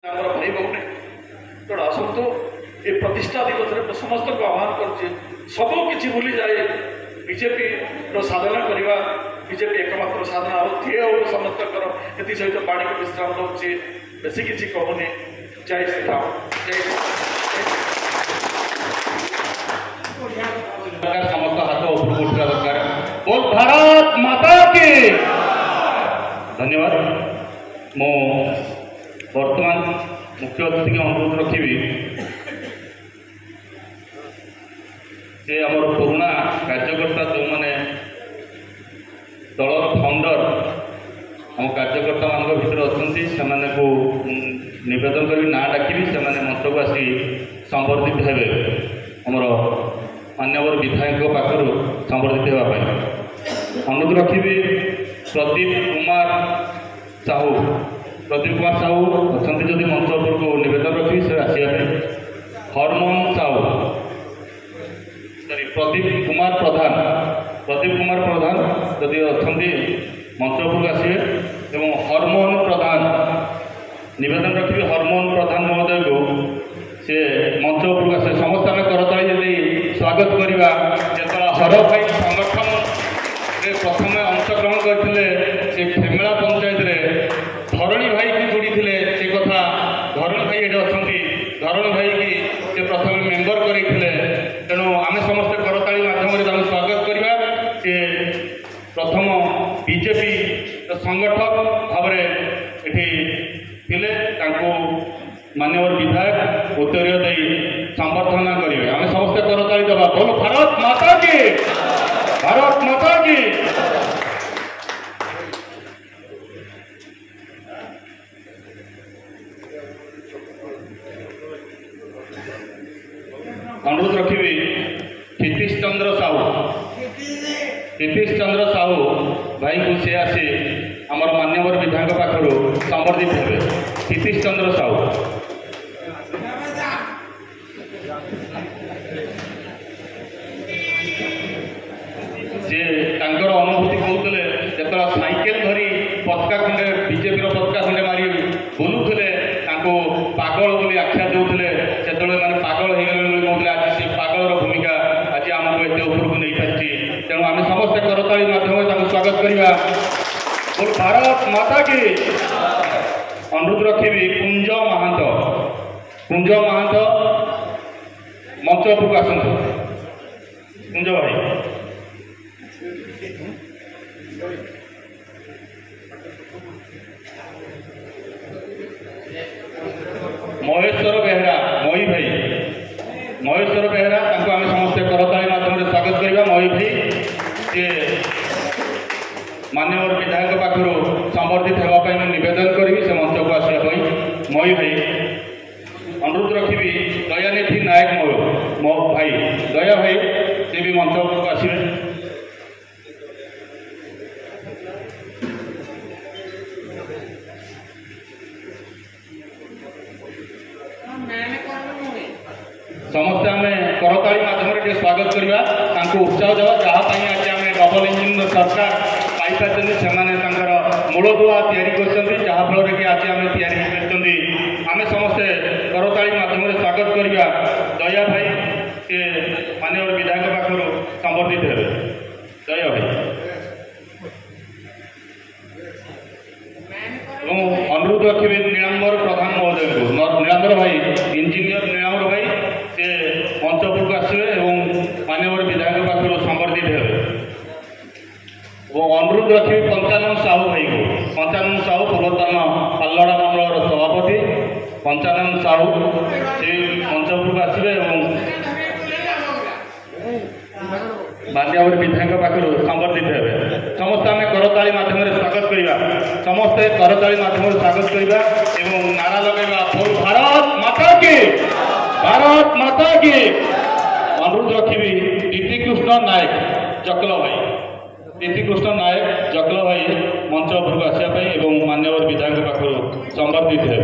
भाई भौणी तेणु आसतु ये प्रतिष्ठा दिवस में समस्त को आह्वान करुचे सब किसी भूली जाए बीजेपी साधना करवा बीजेपी एकमात्र साधना और ध्येय हो समस्त ये सहित पानी को विश्राम दूसरी बेसी किसी कहूनी। जय श्री राम। जय समस्त हाथ ऊपर उठा दरकार। बोल भारत माता की। धन्यवाद। मो वर्तमान मुख्य अतिथि की अनुरोध रखी से आमर पुराणा कार्यकर्ता जो मैंने दलर फाउंडर आम कार्यकर्ता मान भर अच्छा से नवेदन करी ना डाकि से मंच को आसी संबर्धित हे आमर मान्यवर विधायक पाखर संबर्धित होगापी अनुरोध रखी। प्रदीप कुमार साहू अच्छा जदि मंच उपर को नवेदन रखी से आसपा। हरमोहन साहू सॉरी प्रदीप कुमार प्रधान जदि अच्छा मंच उपर आसवे एवं हरमोहन प्रधान नवेदन रखी। हरमोहन प्रधान महोदय को से मंच उपर आसे समस्त आम करताली यदि स्वागत करवा। जो हर भाई संगठन प्रथम अंशग्रहण करते से खेमेला पंचायत धरणी भाई की जोड़ी थे से कथा धरणी भाई ये अच्छा धरणी भाई की से प्रथम मेंबर करते तेणु आम समस्त करताली माध्यम स्वागत करवा। से प्रथम बीजेपी संगठक भाव मान्यवर विधायक उत्तरीय दे संबर्धना करेंगे। आम समस्त करताली दबा। बोलो भारत माता की। भारत माता की। अनुरोध रखी क्षितिश चंद्र साहू भाई को सी आसी आमर मान्यवर विधायक पाखर संबर्धित हे। क्षितिश चंद्र साहू जे अनुभूति कहते जो साइकेल धरी पताका खंडे बीजेपी पताका खंडे मारी बुलूले पागल बोली आख्या देते से मैंने पागल हो कहते आज से पागल भूमिका आज आमको एत उपरको नहीं पार्टी। तेणु आम समस्त करताली माध्यम स्वागत करवा। बोल भारत माता की। अनुरोध रखी कुंज महांत मंच उपरको आसतु। कुंज भाई महेश्वर बेहरा महेश्वर बेहरा आम समस्त करताली माध्यम स्वागत करवा। मही भाई सी मान्यवर विधायक पाखर संबर्धित होगापी नवेदन करी से मंच को आसपा। मही भाई अनुरोध रखी दयानिधि नायक मो भाई दया भाई से भी मंच को आसवे। समस्त आम करताली माध्यम स्वागत करवा उत्साह देवा जहाँपाई आज आम डबल इंजिन सरकार पाई से मूलदुआ जहाँफल कि आज आम आम समस्ते करताली माध्यम स्वागत करवा। दया भाई सी मान्यवर विधायक पाखर संबर्धित हे। दया भाई अनुरोध रखी नीलांबर प्रधान महोदय को। नीलांबर भाई इंजीनियर नीलांबर भाई से मंच उपर आसवे और मान्यवर विधायक पाखर संबर्धित हे। अनुरोध रखी पंचानन साहू भाई को। पंचानन साहू पूर्वतन पालड़ा मंडल सभापति पंचानन साहू से मंच उपर आसवे और मान्यवर विधायक पाखर संबर्धित हे। समस्त आम करताली माध्यम स्वागत करवा। समस्ते करताली माध्यम स्वागत करवा एवं नारा लगेगा। बोल भारत माता की। भारत माता की। अनुरोध रखी दीति कृष्ण नायक जकल भाई मंच उपर आसपा और मान्यवर विधायक पाखर संबर्धित हे।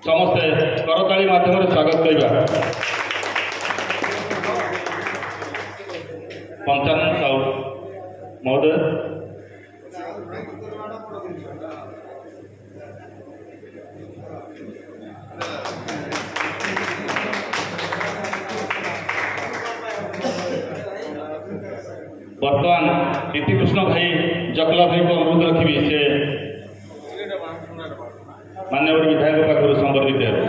समस्ते करताली माध्यम स्वागत करवा। पंचानन साहू महोदय ପ୍ରୀତିକୃଷ୍ଣ ଭାଇ ଜକଲା ଭାଇଙ୍କୁ ଅନୁରୋଧ ରଖିବି ସେ ମାନ୍ୟବର ବିଧାୟକ ପାଖରୁ ସମ୍ବର୍ଦ୍ଧିତ ହେବେ।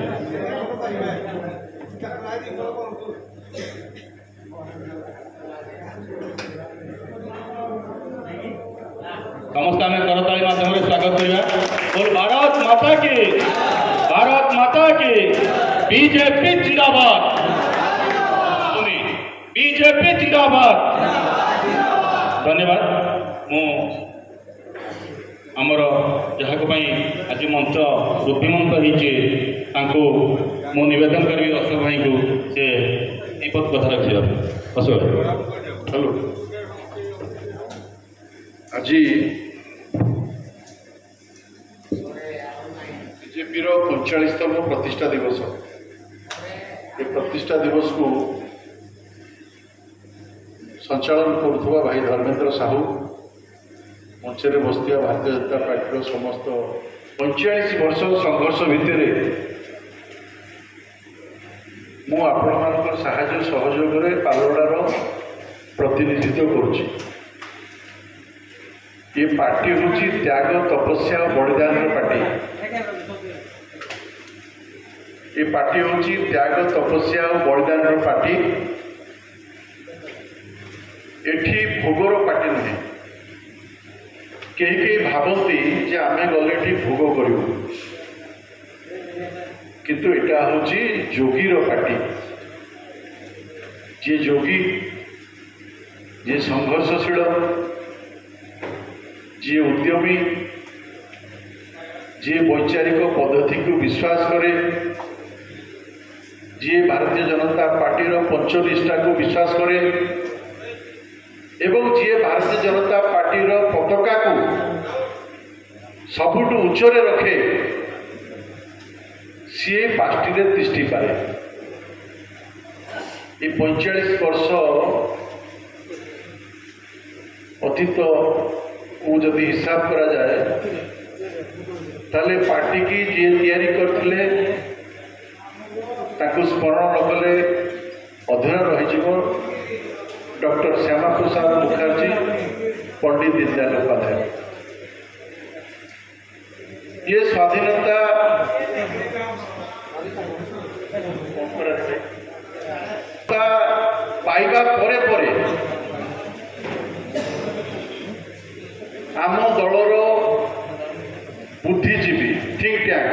ସମସ୍ତେ ଆମେ କରତାଳି ମାଧ୍ୟମରେ ସ୍ୱାଗତ କରିବା। ବୋଲ ଭାରତ ମାତା କି, ଭାରତ ମାତା କି, ବିଜେପି ଜିନ୍ଦାବାଦ, ବିଜେପି ଜିନ୍ଦାବାଦ। ଧନ୍ୟବାଦ। ମୁଁ ଆମର ଯାହାକୁ ପାଇଁ ଆଜି ମଞ୍ଚ ବୁଦ୍ଧିମନ୍ତ ହେଇଛି ତାଙ୍କୁ ମୁଁ ନିବେଦନ କରିବି ଅଶୋକ ଭାଇଙ୍କୁ ସେ ଏପରି କଥା ରଖିବା। ଅଶୋକ ହ୍ୟାଲୋ, ଆଜି ବିଜେପିର 45ତମ ପ୍ରତିଷ୍ଠା ଦିବସ। ଏ ପ୍ରତିଷ୍ଠା ଦିବସକୁ ସଞ୍ଚାଳନ କରୁଥିବା ଭାଇ ଧର୍ମେନ୍ଦ୍ର ସାହୁ, ମଞ୍ଚରେ ବସିଥିବା ଭାରତୀୟ ଜନତା ପାର୍ଟିର ସମସ୍ତ 45 ବର୍ଷ ସଂଘର୍ଷ ଭିତରେ ମୁଁ ଆପଣମାନଙ୍କର ସାହାଯ୍ୟ ସହଯୋଗରେ ପାଲଗଡ଼ାର ପ୍ରତିନିଧିତ୍ୱ କରୁଛି। ଏ ପାର୍ଟି ହେଉଛି ତ୍ୟାଗ, ତପସ୍ୟା ଓ ବଳିଦାନର ପାର୍ଟି। ଏ ପାର୍ଟି ହେଉଛି ତ୍ୟାଗ, ତପସ୍ୟା ଓ ବଳିଦାନର ପାର୍ଟି। ଏଠି ଭୋଗର ପାର୍ଟି ନୁହେଁ। କେହି କେହି ଭାବନ୍ତି ଯେ ଆମେ ଗଲେ ଏଠି ଭୋଗ କରିବୁ, କିନ୍ତୁ ଏଇଟା ହେଉଛି ଯୋଗୀର ପାର୍ଟି। ଯିଏ ଯୋଗୀ, ଯିଏ ସଂଘର୍ଷଶୀଳ, ଯିଏ ଉଦ୍ୟମୀ, ଯିଏ ବୈଚାରିକ ପଦ୍ଧତିକୁ ବିଶ୍ୱାସ କରେ, ଯିଏ ଭାରତୀୟ ଜନତା ପାର୍ଟିର ପଞ୍ଚନିଷ୍ଠାକୁ ବିଶ୍ୱାସ କରେ ଏବଂ ଯିଏ ଭାରତୀୟ ଜନତା ପାର୍ଟିର ପତାକାକୁ ସବୁଠୁ ଉଚ୍ଚରେ ରଖେ, ସିଏ ପାର୍ଟିରେ ତିଷ୍ଠି ପାରେ। ଏ 45 ବର୍ଷ ଅତୀତକୁ ଯଦି ହିସାବ କରାଯାଏ ତାହେଲେ ପାର୍ଟି କି ଯିଏ ତିଆରି କରିଥିଲେ ତାକୁ ସ୍ମରଣ ନ କଲେ ଅଧୁରା ରହିଯିବ। ଡକ୍ଟର ଶ୍ୟାମା ପ୍ରସାଦ ମୁଖାର୍ଜୀ, ପଣ୍ଡିତ ଦୀନଦୟାଲ ଉପାଧ୍ୟାୟ। ये स्वाधीनता पाइबा परे परे आम दलर बुद्धिजीवी थिंक टैंक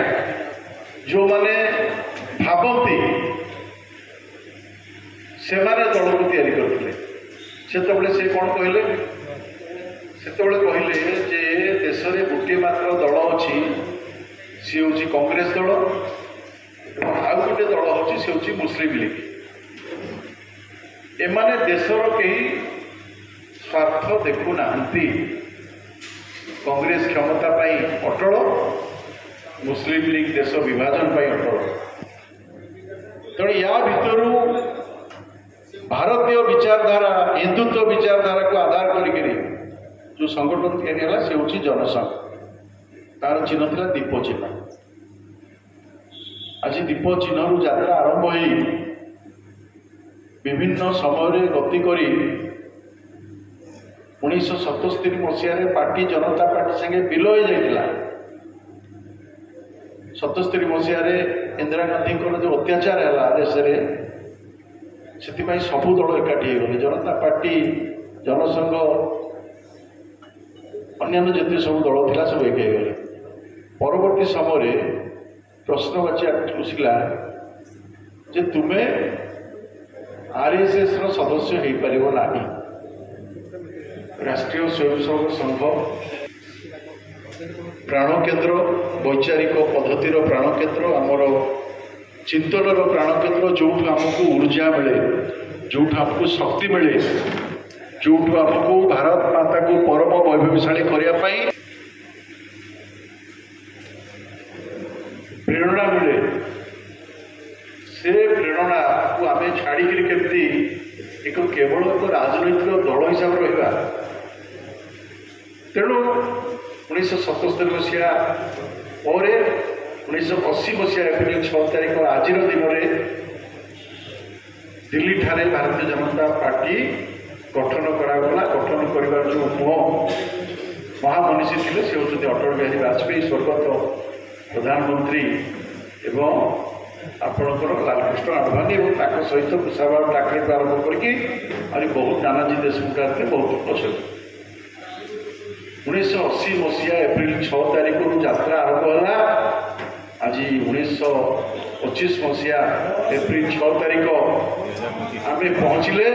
जो माने भावती से माने दल को तैयारी करते से कौन कहले से कहले जे देश में गोटे मात्र दल अच्छी सी हूँ कांग्रेस दल आउ गोटे दल हूँ सी हूँ मुस्लिम लीग। एमाने देशर कहीं स्वार्थ देखु ना, कांग्रेस क्षमता पाई अटल, मुस्लिम लीग देश विभाजन पाई अटल। तेणु या भितर भारतीय विचारधारा, हिंदुत्व विचारधारा को आधार करी जो संगठन या से हूँ जनसंघ। तार चिन्ह था दीप चिन्ह। आज दीप चिन्ह यात्रा आरंभ हो विभिन्न समय गति करी 1977 मसीह पार्टी जनता पार्टी संगे विलय जाइला। 77 मसीह इंदिरा गांधी जो अत्याचार है देश में से सबू दल एकाठी गले, जनता पार्टी, जनसंघ, अन्य जिते सब दल था सब एक गले। परवर्ती समय प्रश्नवाची उठिला जे तुम्हें आरएसएस सदस्य हो पार ना। राष्ट्रीय स्वयंसेवक संघ प्राणकेन्द्र, वैचारिक पद्धतिर प्राणकेन्द्र, आमर चिंतनर प्राणकेन्द्र, जो आमको ऊर्जा मिले, जो आमको शक्ति मिले, जो आमको भारत माता को परम वैभवशाली करने प्रेरणा मिले, से प्रेरणा को आम छाड़ी केमती एक केवल एक राजनैतिक दल हिसाब रहा। तेणु 1977 मसीहा पर 1980 मसीहा एप्रिल 6 तारिख आज दिन में दिल्ली ठारे भारतीय जनता पार्टी गठन करागला गठन कर जो महामनीषी थे से हूँ अटल बिहारी वाजपेयी स्वर्गत प्रधानमंत्री एवं आपणकर लालकृष्ण आडवाणी और सहित कुशाभाऊ ठाकरे आरंभ करके बहुत नानाजी देशमुख आते बहुत लोक अच्छा 1980 मसीहा एप्रिल 6 तारीख यात्रा आरंभ है आज 1925 मसीहा एप्रिल 6 तारीख आम पहुँचले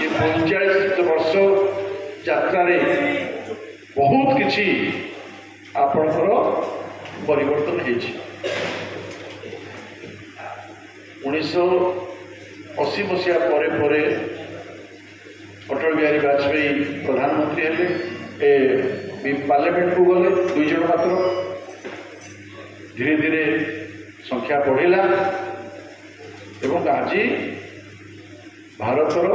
ये 45 वर्ष यात्रा बहुत किसी आपणकर परिवर्तन हो 1980 मसीहा पर अटल बिहारी वाजपेयी प्रधानमंत्री हेले पार्लियामेंट को गले 2 जन मात्र धीरे धीरे संख्या बढ़ला एवं आज भारतर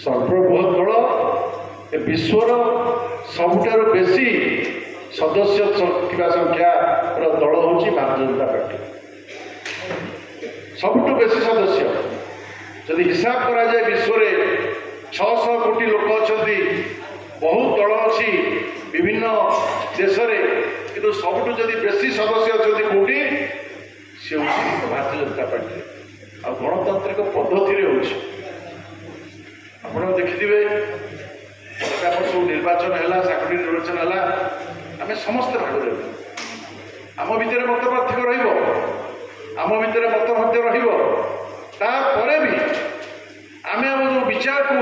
सर्वबृहत दल विश्वर सबुठार बेसी सदस्य संख्यार दल हूँ भारतीय जनता पार्टी सबुठू बेसी सदस्य जदि हिसाब करा जाए विश्व में 600 कोटी लोक अच्छा बहुत दल अच्छी विभिन्न देश किंतु सबुठू जदि बेसी सदस्य अच्छा कौटी सी हूँ भारतीय जनता पार्टी आ गणतांत्रिक पद्धति आप देखिए सब निर्वाचन है साकड़ी निर्वाचन है आम समस्त भाग आम भितर मत पार्थक्य रम भितर मत भी आम जो विचार को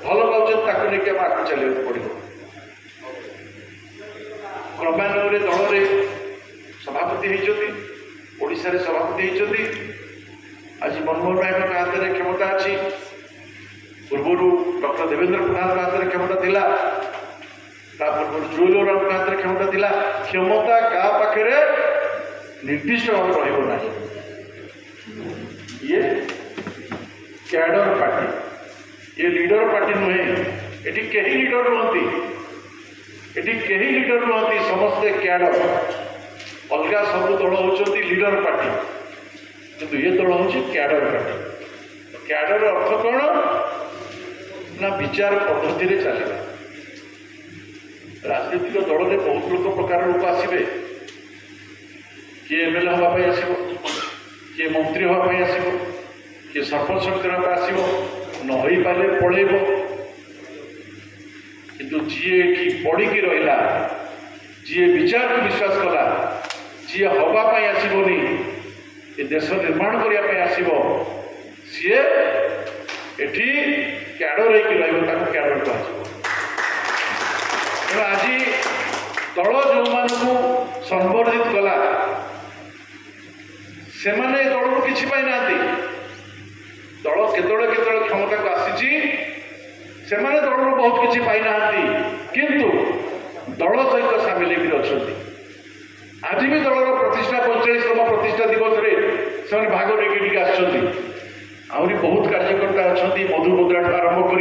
भल पाँच लेकिन आगे चलने पड़ो क्रमान्वय दल में सभापति होती ओडिशा सभापति होती आज मनमोहन भाई हाथ में क्षमता अच्छी पूर्व डॉक्टर देवेंद्र प्रधान हाथ में क्षमता थिला पूर्व जुएल ओराम हाथ में क्षमता थिला क्षमता क्या पाखे निर्दिष्ट भाव रहा ये कैडर पार्टी ये लीडर पार्टी नुहे ये कहीं लीडर नुहति समस्ते कैडर अलग सब दल होती लीडर पार्टी किंतु ये दल हूँ कैडर पार्टी कैडर अर्थ कौन ना विचार पद्धति चलना राजनीतिक दल में बहुत लोक प्रकार लोक आसवे किए एमएलए हाँपाई आसो किए मंत्री हाँपाई आसो किए सरपंच समिति आसो नई पारे पलैब किंतु जी पढ़ी रहा जी विचार को विश्वास कला जी हाँपाई आसबनी ये देश निर्माण करने आसो सी एटी कैडर होकर कैडर कह आज दल जो मानू संबर्धित कला से माने दल कि पाई दल केतले क्षमता को आसी से माने दल बहुत किसी पाई ना किंतु दल सहित सामिल अच्छा आज भी दलर प्रतिष्ठा 45तम प्रतिष्ठा दिवस से भाग लेकिन आहरी बहुत कार्यकर्ता अच्छा मधु मुद्रा आरंभ कर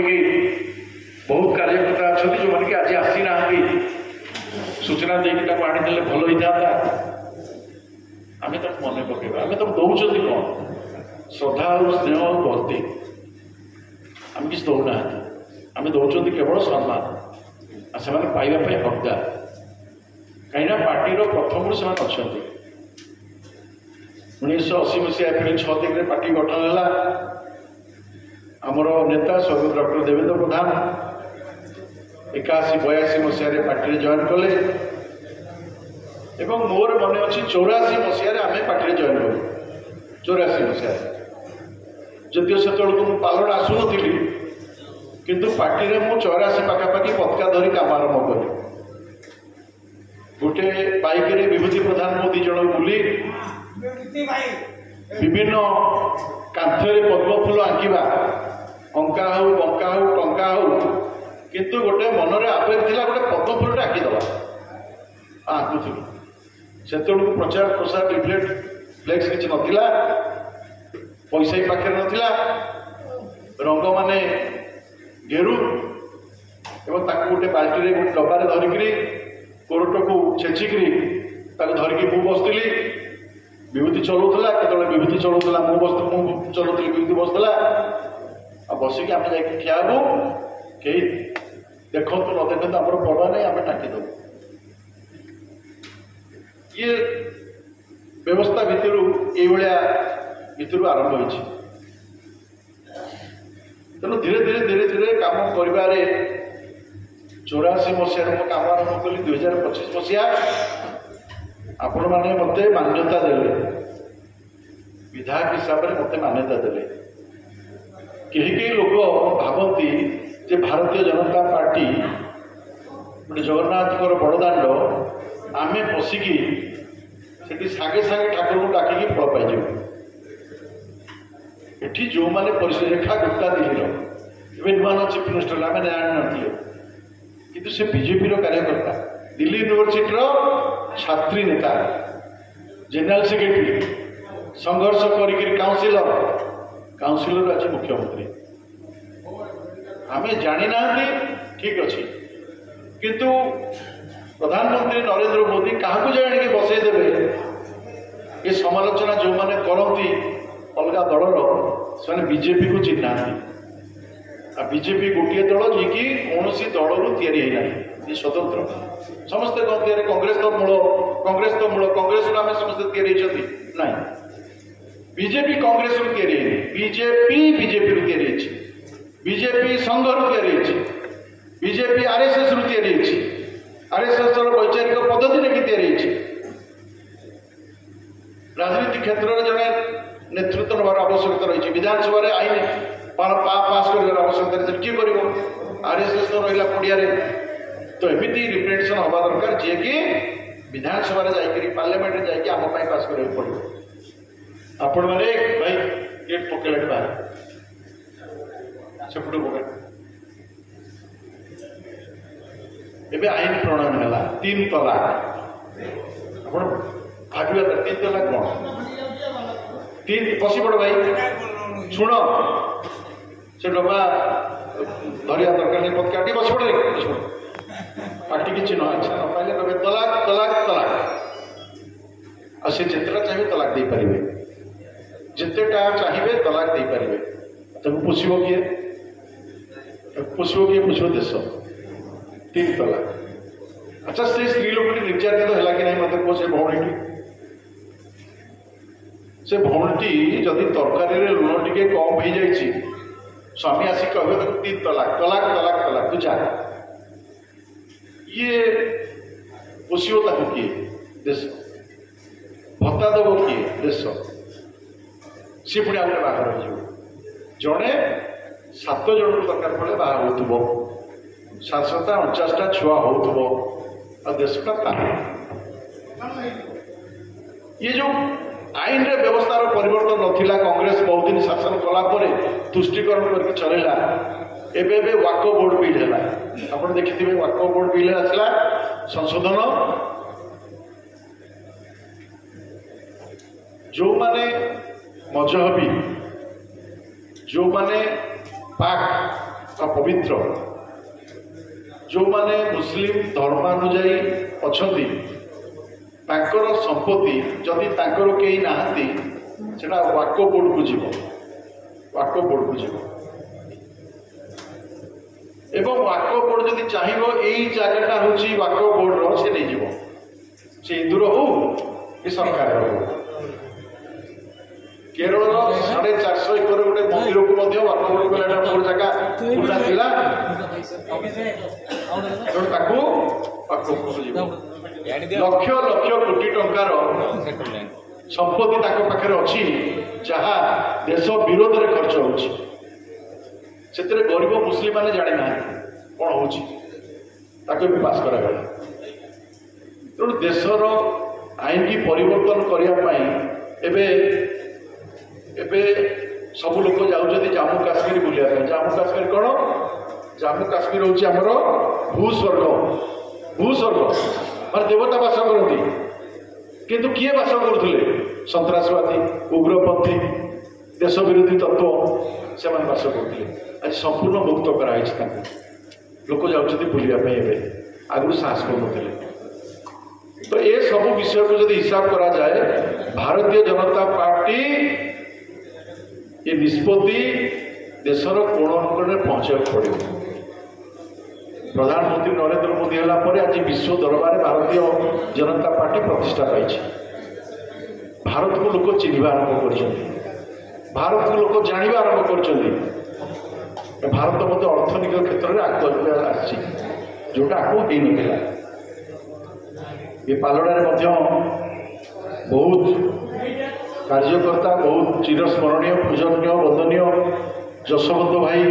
बहुत कार्यकर्ता अच्छा जो मैंने आज आसी ना सूचना देकी आनी भल होता आम तो मन पकेबा आम तो दौरान कौन श्रद्धा और स्नेह और भक्ति आम किसी दौना आम दौरान केवल सम्मान से पाइबा हकदार कहीं पार्टी प्रथम से अच्छा 1980 मसीहा एप्रिल 6 तारीख में पार्टी गठन है आमर नेता स्वर्गत डॉक्टर देवेंद्र प्रधान 81-82 मसीह पार्टी जॉइन कले एवं मोर मन अच्छी 84 मसीह आम पार्टी जॉइन कलु 84 मसीह जदिव से पालन आसुनी किंतु पार्टी में मु 84 पाखापाखि पताका धरी काम आरंभ कली गोटे बाइक विभूति प्रधान मो 2 जन बुली विभिन्न कांथरे पद्म फूल आंकिबा अंका हो बंका हो टंका हो किंतु गोटे मनरे आवेग थिला गोटे पद्म फूलटे आंकीदवा आंकुथिलु सेतु प्रचार प्रसार लिफलेट फ्लेक्स किसी नथिला पैसा ही पाखे नथिला रंग माने गेरु एवं ताकू गोटे बाल्टी रे गोटे डब्बारे धरिकी कोरट को छेचिकी धरिकी मु बसती विभूति चलाऊला केत विभूति चलाऊला मु चलाऊली विभूति बसला बसिक आम जा ठिया हूँ कहीं देखु न देखु आम पर्व नहीं आम टाँकीदेव ये व्यवस्था भितर भितर आरंभ हो तेणु धीरे धीरे धीरे धीरे कम कर 84 मसीह कम आरंभ कली 2025 मसीहा आपण मैंने मत मान्यता देले विधायक हिसाब से मत मान्यता देले कहीं लोग भावती जे भारतीय जनता पार्टी गोटे जगन्नाथ बड़दाण्ड आम पशिकी से सागे सागे ठाकुर को डाकिकी फल पाई एठी जो मैंने रेखा गुप्ता दिल्ली नुआ चिफ मिनिस्टर आम जान किंतु से बीजेपी कार्यकर्ता दिल्ली यूनिवर्सिटी छात्री नेता जनरल सेक्रेटरी संघर्ष कर काउंसिलर आज मुख्यमंत्री आम जानी ना ठीक अच्छे किंतु प्रधानमंत्री नरेंद्र मोदी क्या जाने बसईदेवे ये समालोचना जो मैंने करती अलग दलर से बीजेपी को चिन्ह बीजेपी गोटे दल जी कि कौन दलू या स्वतंत्र समस्ते कहते कांग्रेस तो मूल कांग्रेस को आम समस्त ना BJP Congress BJP BJP BJP संघ बीजेपी आरएसएस आरएसएस वैचारिक पद्धति देखिए राजनीति क्षेत्र में जड़े नेतृत्व नवार आवश्यकता रही विधानसभा आईन पास कर आवश्यकता किए कर आरएसएस तो रहा पड़िया तो एमती रिप्रेजेंटेशन हवा दरकार जी कि विधानसभा पार्लियामेंट जाकि आम पास करा पड़ो आपण मैंने भाई गेट पकड़े बाहर सेपट पकड़ एबे आईन प्रणयन है 3 तलाक आप भाग्य 3 तलाक कौन 3 बसी पड़ भाई शुण से डबा धरिया दरकार नहीं पद काटी बसी पड़े पार्टी की चिन्ह अच्छा न पाइले कहे तलाक तलाक तलाक आ से जितेटा चाहिए तलाक दे पारे जितेटा चाहिए तलाक दे पारे पोषिब किए पोषिब देश 3 तलाक अच्छा से स्त्री लोक निर्यातित है कि नहीं मत कह से भौणी जदि तरकारी लुण टे कम हो जाए स्वामी आसिक कहे 3 तलाक तलाक तलाक तलाक तू जा ये पोषिब ताकू किए देश भत्ता देव किए देश सी पुणी आगे बाहर हो जड़े 7 जन दरकार पड़े बाहर हो 749टा छुआ हो देशटा ये जो आईन रे व्यवस्थार परिवर्तन नथिला कांग्रेस बहुत दिन शासन कला तुष्टिकरण करके चलेला एबे वाको बोर्ड बिल है आप देखिए वाको बोर्ड बिल आसला संशोधन जो माने मजहबी जो माने पाक पवित्र जो माने मुस्लिम धर्मानुजाई अच्छी तांकर संपत्ति जदि तांकर कहीं नहांती सेटा वाको बोर्ड को जीव वाको बोर्ड को जीव एवं वाको बोर्ड जदि चाहिए यही जगटा हूँ वाको बोर्ड से नहीं जीव से हिंदूर हो कि सरकार हो केरल 450 एकर गोटे मंदिर को वाको बोर्ड कला मोर जगह खुला थिला लक्ष लक्ष कोटी टंकार संपत्ति पाखे अच्छी जहाँ देश विरोध में खर्च हो गरीब मुस्लिम मैंने जानी ना कौन हो पास करागला तेणु देशर आईन की परिवर्तन करने एबे सब लोग जाऊँच जम्मू काश्मीर बुलिया जम्मू काश्मीर कौन जम्मू काश्मीर हूँ आमर भूस्वर्ग माने देवता बास करती किंतु किए बास करुले सन्त्रासवादी उग्रपंथी देश विरोधी तत्व से बास करुले आज संपूर्ण मुक्त कराई लोक जाऊँच बुलापी आगु साहस करुले तो ये सब विषय को जब हिसाब करा जाए भारतीय जनता पार्टी ये निष्पत्ति देशर कोण अनुकोण पहुँचा पड़े। प्रधानमंत्री नरेंद्र मोदी है आज विश्व दरबार भारतीय जनता पार्टी प्रतिष्ठा पाई। भारत को लोग चिन्हवा आरंभ कर, भारत को लोग जानवा आरंभ कर। भारत मध्य अर्थनैतिक क्षेत्र में आगे आसी जोटा आगे हो ना। ये पालड़े बहुत कार्यकर्ता, बहुत चिरस्मरणीय, पूजनीय, वंदनीय जशवंत भाई,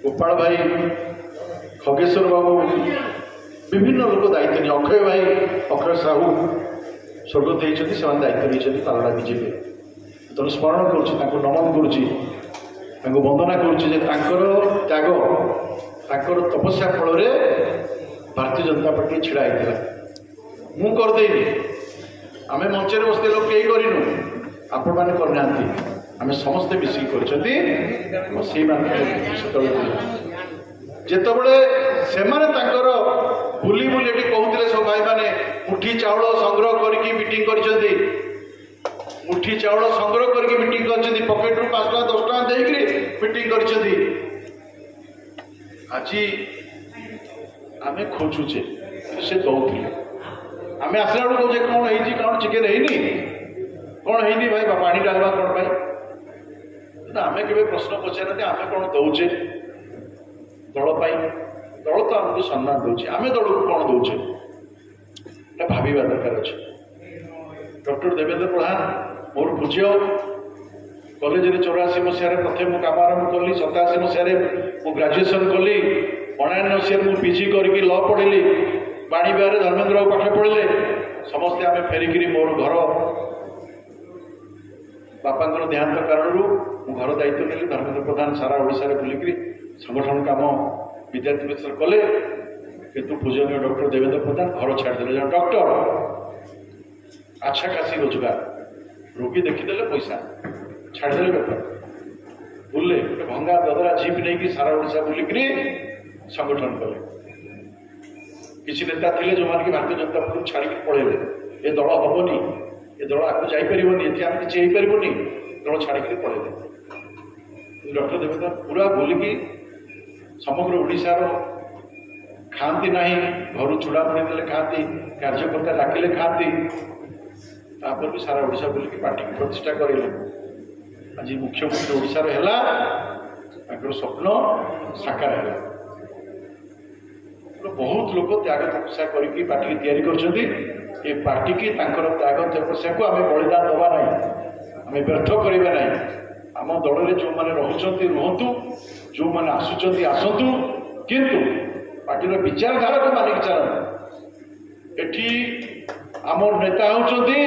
गोपाल भाई, खगेश्वर बाबू, विभिन्न लोक दायित्व नहीं, अक्षय भाई, अक्षय साहू स्वर्गत होती से दायित्व नहीं पालड़ा बीजेपी। तेणु स्मरण करुँच, नमन करुँच, वंदना करुँच त्याग ताकर तपस्या फल भारतीय जनता पार्टी छिड़ा होता। मु करदेनी आम मंचर बसते लोग कई करूँ, आपण मैंने करना आम समस्ते मिसिक जितेबले से बुली बुली ये कहते सब भाई मैंने मुठी चाउल संग्रह करके मीटिंग कर, मुठी चाउल संग्रह करके मीटिंग कर, पकेट रू 5 टଙ୍କା 10 टଙ୍କା देकर मीटिंग कर। आज आम खोजुचे से दौले आम आसला बेलू कहे कौन है कौन चिकेन है कौन है भाई पानी डालवा कौन पाई आम के प्रश्न पचार आम कौन दौचे दल दल तो आमको सम्मान दूचे आम दल को कौन दौचे भावा दरकार अच्छे। डॉक्टर देवेंद्र प्रधान मोर पूज्य कॉलेज 84 मसीह प्रथम मुझे काम आरंभ कली, 87 मसीह ग्राजुएसन कली, 89 मसीह मुझे पीजी करके लॉ पढ़ी, बाणी बिहार धर्मेंद्र पाठ पढ़ले, समस्ते आम फेरिकी मोर घर बापा देहांत कारण घर दायित्व नेली। धर्मेंद्र प्रधान सारा ओडिशा बुलिक संगठन काम विद्यार्थी मिश्र कले, किंतु पूजनीय डॉक्टर देवेंद्र प्रधान घर छाड़देले। डॉक्टर अच्छा खासी रोजगार, रोगी देखीदे पैसा छाड़देले, बेपार बुले गोटे भंगा ददरा जीप नहीं सारा ओडिशा बुलिक संगठन कले। किसी नेता थे जो मैंने भारतीय जनता पार्टी छाड़ी पड़े ये दल हेनी, ये दल आगे जापर ये आम किसी होपारे दल छाड़ी पड़े। डॉक्टर देवेंद्र पूरा बुलिकी समग्र ओडिशार खाती ना, घर चूड़ामुड़ी देले खाती, कार्यकर्ता डाकिले खाती, तापर भी सारा ओडिशा बुलिकी पार्टी की प्रतिष्ठा करें। आज मुख्यमंत्री ओडिशार है स्वप्न साकार है। बहुत लोग त्याग तपस्या करके पार्टी तैयारी कर पार्टी की त्याग तपस्या को आम बलिदान दबा ना, आम व्यर्थ करवा ना। आम दल में जो मैंने रुचि रुहतु, जो मैंने आसुँच आसतु, किंतु पार्टी विचारधारा को मानिक चल। एठी आम नेता होचंती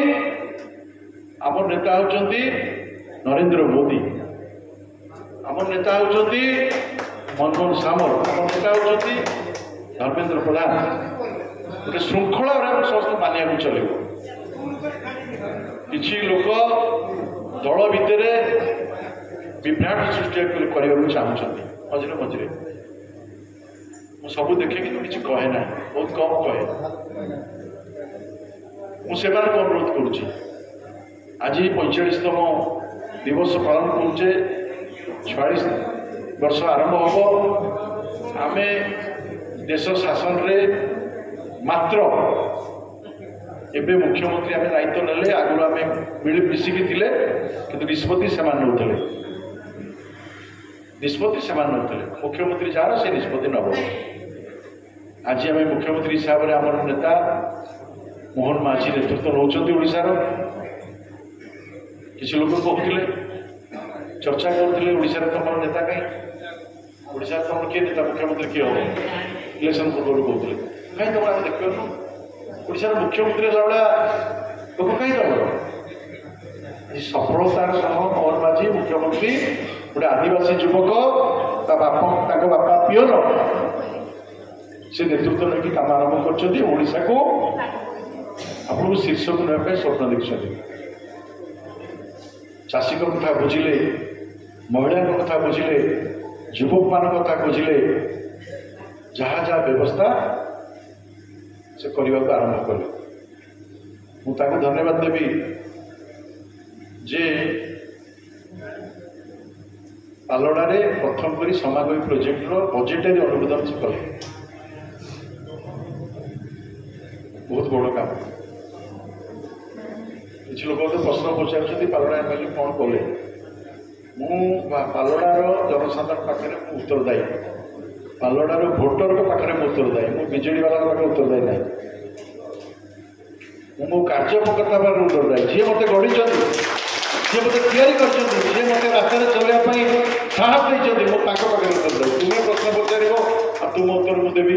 नरेंद्र मोदी, आम नेता होचंती मनमोहन सामल, आम नेता होचंती धर्मेंद्र प्रधान। गोटे श्रृंखला समस्त मानिया चलो। किसी लोक दल भितर विभ्राट सृष्टि करने चाहते मझे मझे सब देखे कि किसी कहे ना, बहुत कम कहे। मुझे अनुरोध करुँच आज 45तम दिवस पालन करुचे, 46 वर्ष आरंभ हम। आम देश शासन रे मात्र एबे मुख्यमंत्री आम दायित्व नेले, आगुरी आम मिल मिसिकी थिले, किंतु निष्पत्ति से नौले, निष्पत्ति से नौले। मुख्यमंत्री जार से निष्पत्ति नब। आज आम मुख्यमंत्री हिसाब से आम नेता मोहन माझी नेतृत्व नौकरी ओडिशार। किसी लोग कहते चर्चा करते ओडिशार तुम नेता कहीं, ओडिशा तुम किए नेता मुख्यमंत्री किए हम इलेक्शन पूर्व कहते कहीं तुम आम देख ओडिशार मुख्यमंत्री है लोक कहीं तुम सफलतार सह मोहन माझी मुख्यमंत्री गोटे आदिवासी युवक बापा पिओन से नेतृत्व नहीं काम आरंभ कर को आपको शीर्ष को नापे स्वप्न देखते। चाषी कथा बुझिले, महिला कथा बुझिले, युवक मान कथा बुझिले, जहाँ जहाँ व्यवस्था से करने को आरंभ कले। मुझे धन्यवाद देवी जे ପାଲଡ଼ାରେ ପ୍ରଥମ କରି ସମାଗମୀ ପ୍ରୋଜେକ୍ଟର ବଜେଟାରୀ ଅନୁମୋଦନ ସେ କଲେ। ବହୁତ ବଡ଼ କାମ। କିଛି ଲୋକ ତ ପ୍ରଶ୍ନ ପଚାରୁଛନ୍ତି ପାଲଡ଼ା ଏମ୍ଏଲ୍ଏ କ'ଣ କଲେ। ମୁଁ ପାଲଡ଼ାର ଜନସାଧାରଣ ପାଖରେ ମୁଁ ଉତ୍ତରଦାୟୀ, ପାଲଡ଼ାର ଭୋଟରଙ୍କ ପାଖରେ ମୁଁ ଉତ୍ତରଦାୟୀ, ମୁଁ ବିଜେଡ଼ି ବାଲାଙ୍କ ପାଖରେ ଉତ୍ତରଦାୟୀ ନାହିଁ। ମୁଁ ମୋ କାର୍ଯ୍ୟକର୍ତ୍ତା ପାଖରେ ଉତ୍ତରଦାୟୀ। ଯିଏ ମୋତେ ଗଢ଼ିଛନ୍ତି, ଯିଏ ମୋତେ ତିଆରି କରିଛନ୍ତି, ଯିଏ ମୋତେ ରାସ୍ତାରେ ଚଲେଇବା ପାଇଁ ସାହସ ଦେଇଛନ୍ତି, ମୁଁ ତାଙ୍କ ପାଖରେ ଉତ୍ତରଦାୟୀ। ତୁମେ ପ୍ରଶ୍ନ ପଚାରିବ ଆଉ ତୁମ ଉତ୍ତର ମୁଁ ଦେବି।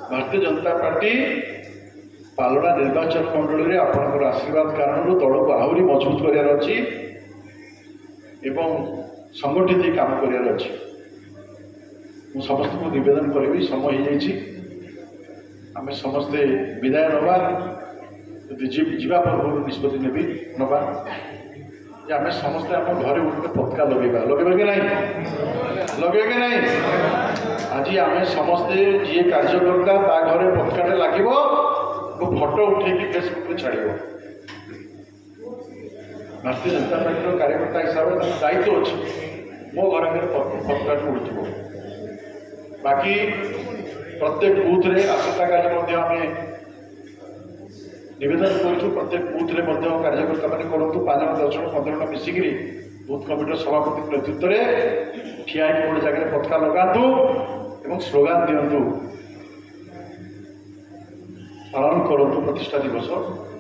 ଭାରତୀୟ ଜନତା ପାର୍ଟି ପାଲଡ଼ା ନିର୍ବାଚନ ମଣ୍ଡଳୀରେ ଆପଣଙ୍କର ଆଶୀର୍ବାଦ କାରଣରୁ ଦଳକୁ ଆହୁରି ମଜବୁତ କରିବାର ଅଛି ଏବଂ ସଂଗଠିତ କାମ କରିବାର ଅଛି। ମୁଁ ସମସ୍ତଙ୍କୁ ନିବେଦନ କରିବି, ସମୟ ହେଇଯାଇଛି, ଆମେ ସମସ୍ତେ ବିଦାୟ ନେବା। ଯଦି ଯିବା ପୂର୍ବରୁ ନିଷ୍ପତ୍ତି ନେବା ଯେ ଆମେ ସମସ୍ତେ ଆମ ଘରେ ଗୋଟେ ପତାକା ଲଗେଇବା କି ନାହିଁ, ଲଗେଇବା କି ନାହିଁ। ଆଜି ଆମେ ସମସ୍ତେ ଯିଏ କାର୍ଯ୍ୟକର୍ତ୍ତା ତା ଘରେ ପତାକାଟେ ଲାଗିବ, ଫଟୋ ଉଠେଇକି ଫେସବୁକରେ ଛାଡ଼ିବ। ଭାରତୀୟ ଜନତା ପାର୍ଟିର କାର୍ଯ୍ୟକର୍ତ୍ତା ହିସାବରେ ଦାୟିତ୍ୱ ଅଛି, ମୋ ଘର ଆଗରେ ପତାକାଟି ଉଡ଼ିଯିବ। ବାକି ପ୍ରତ୍ୟେକ ବୁଥରେ ଆସନ୍ତାକାଲି ମଧ୍ୟ ଆମେ ନିବେଦନ କରୁଛୁ, ପ୍ରତ୍ୟେକ ବୁଥରେ ମଧ୍ୟ କାର୍ଯ୍ୟକର୍ତ୍ତାମାନେ କରନ୍ତୁ 5 ଜଣ 10 ଜଣ 15 ଜଣ ମିଶିକିରି ବୁଥ କମିଟିର ସଭାପତିଙ୍କ ନେତୃତ୍ୱରେ ଠିଆ ହେଇକି ଗୋଟେ ଜାଗାରେ ପତାକା ଲଗାନ୍ତୁ ଏବଂ ସ୍ଲୋଗାନ ଦିଅନ୍ତୁ, ପାଳନ କରନ୍ତୁ ପ୍ରତିଷ୍ଠା ଦିବସ,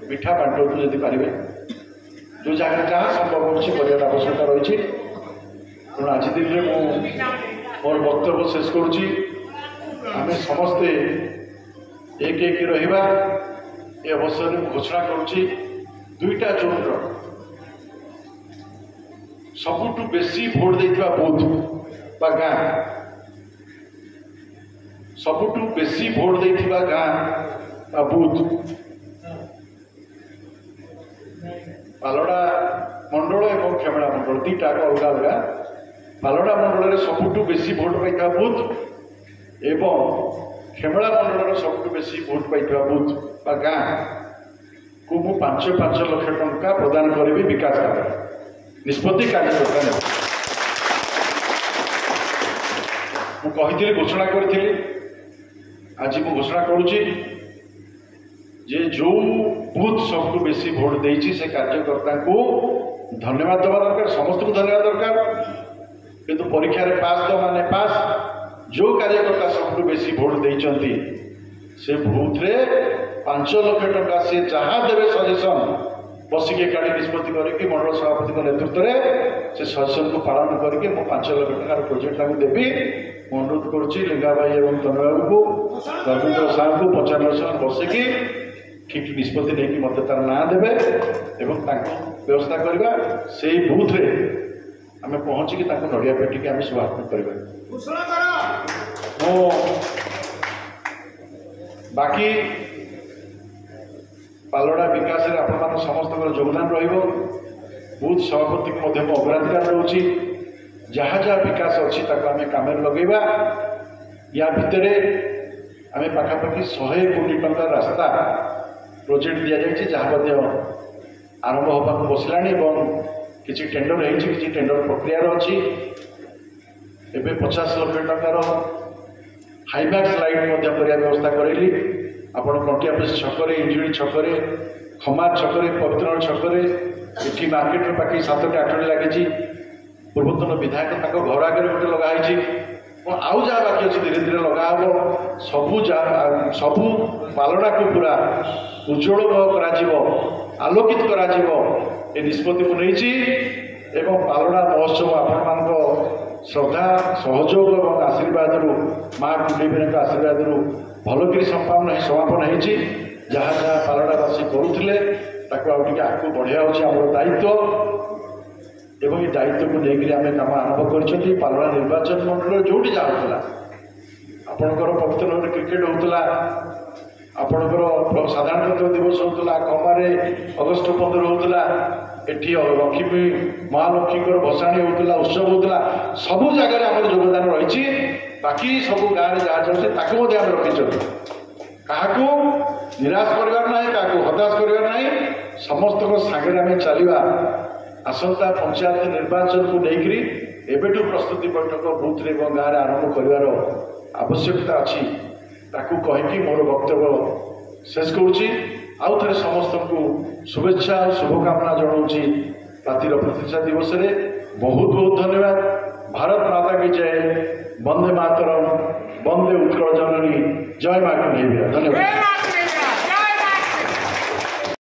ମିଠା ବାଣ୍ଟନ୍ତୁ ଯଦି ପାରିବେ। ଯେଉଁ ଜାଗାରେ ଯାହା ସମ୍ଭବ ହେଉଛି କରିବାର ଆବଶ୍ୟକତା ରହିଛି। ତେଣୁ ଆଜି ଦିନରେ ମୁଁ ମୋର ବକ୍ତବ୍ୟ ଶେଷ କରୁଛି। ଆମେ ସମସ୍ତେ ଏକ ହେଇକି ରହିବା। ଏ ଅବସରରେ ମୁଁ ଘୋଷଣା କରୁଛି 2ଟା ଜୋନ୍ର ସବୁଠୁ ବେଶୀ ଭୋଟ ଦେଇଥିବା ବୁଥ ବା ଗାଁ, ସବୁଠୁ ବେଶୀ ଭୋଟ ଦେଇଥିବା ଗାଁ ବା ବୁଥ ପାଲଡ଼ା ମଣ୍ଡଳ ଏବଂ ଖେମେଳା ମଣ୍ଡଳ, 2ଟା ଅଲଗା ଅଲଗା। ପାଲଡ଼ା ମଣ୍ଡଳରେ ସବୁଠୁ ବେଶୀ ଭୋଟ ପାଇଥିବା ବୁଥ ଏବଂ ଖେମେଳା ମଣ୍ଡଳର ସବୁଠୁ ବେଶୀ ଭୋଟ ପାଇଥିବା ବୁଥ ବା ଗାଁକୁ ମୁଁ 5 ଲକ୍ଷ ଟଙ୍କା ପ୍ରଦାନ କରିବି ବିକାଶ କାମରେ। ନିଷ୍ପତ୍ତି କାର୍ଯ୍ୟକର୍ତ୍ତା ନେବ। ମୁଁ କହିଥିଲି, ଘୋଷଣା କରିଥିଲି, ଆଜି ମୁଁ ଘୋଷଣା କରୁଛି ଯେ ଯେଉଁ ବୁଥ ସବୁଠୁ ବେଶୀ ଭୋଟ ଦେଇଛି ସେ କାର୍ଯ୍ୟକର୍ତ୍ତାଙ୍କୁ ଧନ୍ୟବାଦ ଦେବା ଦରକାର, ସମସ୍ତଙ୍କୁ ଧନ୍ୟବାଦ ଦରକାର। କିନ୍ତୁ ପରୀକ୍ଷାରେ ପାସ୍ ତ ମାନେ ପାସ୍। ଯେଉଁ କାର୍ଯ୍ୟକର୍ତ୍ତା ସବୁଠୁ ବେଶୀ ଭୋଟ ଦେଇଛନ୍ତି ସେ ବୁଥରେ 5 ଲକ୍ଷ ଟଙ୍କା ସେ ଯାହା ଦେବେ ସଜେସନ୍ ବସିକି ଏକାଠି ନିଷ୍ପତ୍ତି କରିକି ମଣ୍ଡଳ ସଭାପତିଙ୍କ ନେତୃତ୍ୱରେ ସେ ସଜେସନ୍କୁ ପାଳନ କରିକି ମୁଁ 5 ଲକ୍ଷ ଟଙ୍କାର ପ୍ରୋଜେକ୍ଟ ତାଙ୍କୁ ଦେବି। ମୁଁ ଅନୁରୋଧ କରୁଛି ଲିଙ୍ଗା ଭାଇ ଏବଂ ତନୁବାବୁଙ୍କୁ, ଧର୍ମେନ୍ଦ୍ର ସାହୁଙ୍କୁ 50% ବସିକି ଠିକ୍ ନିଷ୍ପତ୍ତି ନେଇକି ମୋତେ ତାର ନାଁ ଦେବେ ଏବଂ ତାଙ୍କୁ ବ୍ୟବସ୍ଥା କରିବା। ସେଇ ବୁଥରେ ଆମେ ପହଞ୍ଚିକି ତାଙ୍କୁ ନଡ଼ିଆ ପେଟିକି ଆମେ ଶୁଭାରମ୍ଭ କରିବା। ମୁଁ ବାକି ପାଲଡ଼ା ବିକାଶରେ ଆପଣମାନଙ୍କ ସମସ୍ତଙ୍କର ଯୋଗଦାନ ରହିବ। ବୁଥ ସଭାପତିକୁ ମଧ୍ୟ ମୁଁ ଅଗ୍ରାଧିକାର ଦେଉଛି। ଯାହା ଯାହା ବିକାଶ ଅଛି ତାକୁ ଆମେ କାମରେ ଲଗେଇବା। ୟା ଭିତରେ ଆମେ ପାଖାପାଖି 100 କୋଟି ଟଙ୍କାର ରାସ୍ତା ପ୍ରୋଜେକ୍ଟ ଦିଆଯାଇଛି, ଯାହା ମଧ୍ୟ ଆରମ୍ଭ ହେବାକୁ ବସିଲାଣି ଏବଂ କିଛି ଟେଣ୍ଡର ହେଇଛି, କିଛି ଟେଣ୍ଡର ପ୍ରକ୍ରିୟାରେ ଅଛି। ଏବେ 50 ଲକ୍ଷ ଟଙ୍କାର ହାଇମାକ୍ସ ଲାଇଟ୍ ମଧ୍ୟ କରିବା ବ୍ୟବସ୍ଥା କରାଇଲି। ଆପଣ କଣ୍ଟିଆ ଅଫିସ୍ ଛକରେ, ଇଞ୍ଜୁଳି ଛକରେ, ଖମାର ଛକରେ, ପବିତ୍ର ଛକରେ, ଏଠି ମାର୍କେଟର ପାଖି 7ଟି 8ଟି ଲାଗିଛି। ପୂର୍ବତନ ବିଧାୟକ ତାଙ୍କ ଘର ଆଗରେ ଗୋଟେ ଲଗା ହେଇଛି। ଆଉ ଯାହା ବାକି ଅଛି ଧୀରେ ଧୀରେ ଲଗା ହେବ। ସବୁ ପାଲଡ଼ାକୁ ପୁରା ଉଜ୍ଜ୍ୱଳମୟ କରାଯିବ, ଆଲୋକିତ କରାଯିବ। ଏ ନିଷ୍ପତ୍ତି ମୁଁ ନେଇଛି ଏବଂ ପାଲଡ଼ା ମହୋତ୍ସବ ଆପଣମାନଙ୍କ ଶ୍ରଦ୍ଧା, ସହଯୋଗ ଏବଂ ଆଶୀର୍ବାଦରୁ, ମା କୁଣ୍ଡିବୀରଙ୍କ ଆଶୀର୍ବାଦରୁ ଭଲକିରି ସମାପନ ହେଇଛି। ଯାହା ଯାହା ପାଲଡ଼ାବାସୀ କରୁଥିଲେ ତାକୁ ଆଉ ଟିକେ ଆଗକୁ ବଢ଼ିବା ହେଉଛି ଆମର ଦାୟିତ୍ୱ ଏବଂ ଏ ଦାୟିତ୍ୱକୁ ନେଇକରି ଆମେ କାମ ଆରମ୍ଭ କରିଛନ୍ତି। ପାଲଡ଼ା ନିର୍ବାଚନ ମଣ୍ଡଳୀରେ ଯେଉଁଠି ଯାହା ହେଉଥିଲା, ଆପଣଙ୍କର ପବିତ୍ରରେ କ୍ରିକେଟ୍ ହେଉଥିଲା, ଆପଣଙ୍କର ସାଧାରଣତନ୍ତ୍ର ଦିବସ ହେଉଥିଲା, ଖମାରେ ଅଗଷ୍ଟ 15 ହେଉଥିଲା, ଏଠି ଲକ୍ଷ୍ମୀ ମହାଲକ୍ଷ୍ମୀଙ୍କର ଭସାଣି ହେଉଥିଲା, ଉତ୍ସବ ହେଉଥିଲା। ସବୁ ଜାଗାରେ ଆମର ଯୋଗଦାନ ରହିଛି। ବାକି ସବୁ ଗାଁରେ ଯାହା ଚାଲୁଛି ତାକୁ ମଧ୍ୟ ଆମେ ରଖିଛନ୍ତି। କାହାକୁ ନିରାଶ କରିବାର ନାହିଁ, କାହାକୁ ହତାଶ କରିବାର ନାହିଁ। ସମସ୍ତଙ୍କ ସାଙ୍ଗରେ ଆମେ ଚାଲିବା। आसंता पंचायत निर्वाचन को लेकरी एबेठू प्रस्तुति बैठक बूथ रे गाँव में आरंभ कर आवश्यकता अच्छी ताकू कहीकि मोर वक्तव्य शेष करुँची आउ थे समस्त को शुभेच्छा और शुभकामना जनाऊँगी रातिर प्रतिष्ठा दिवस रे बहुत बहुत धन्यवाद। भारत माता की जय, वंदे मातरम, वंदे उत्कल जननी, जय माँ की धन्यवाद।